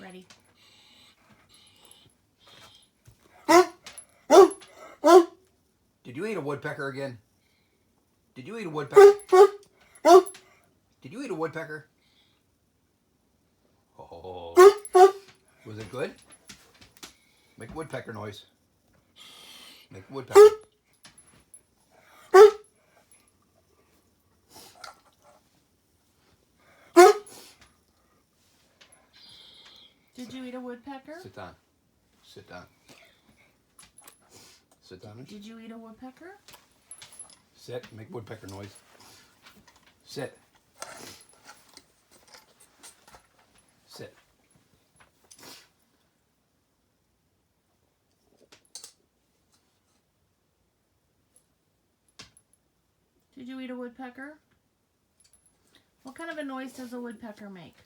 Ready. Did you eat a woodpecker again? Did you eat a woodpecker? Did you eat a woodpecker? Oh. Was it good? Make a woodpecker noise. Make a woodpecker. Did you eat a woodpecker? Sit down. Sit down. Sit down. Did you eat a woodpecker? Sit. Make woodpecker noise. Sit. Sit. Did you eat a woodpecker? What kind of a noise does a woodpecker make?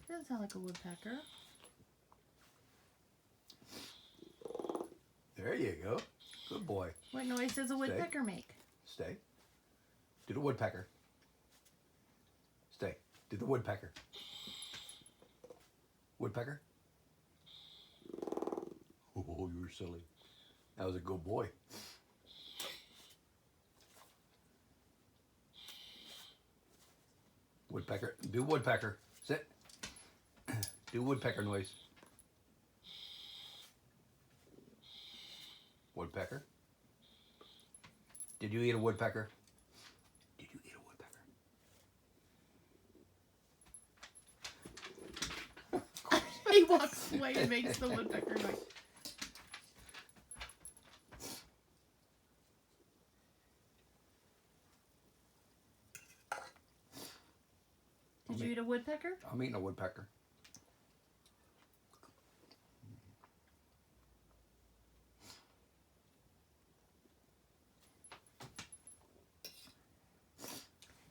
Doesn't sound like a woodpecker. There you go. Good boy. What noise does a woodpecker make? Stay. Do the woodpecker. Stay. Do the woodpecker. Woodpecker. Oh, you were silly. That was a good boy. Woodpecker. Do woodpecker. Sit. Do woodpecker noise. Woodpecker. Did you eat a woodpecker? Did you eat a woodpecker? He walks away and makes the woodpecker noise. Did you eat a woodpecker? I'm eating a woodpecker.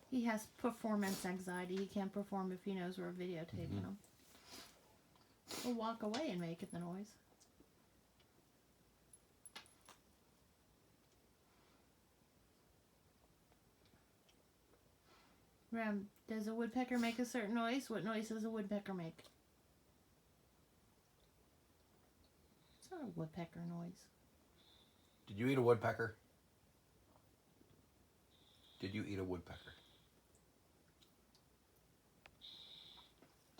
He has performance anxiety. He can't perform if he knows we're videotaping him. He'll walk away and make the noise. Rem, does a woodpecker make a certain noise? What noise does a woodpecker make? It's not a woodpecker noise. Did you eat a woodpecker? Did you eat a woodpecker?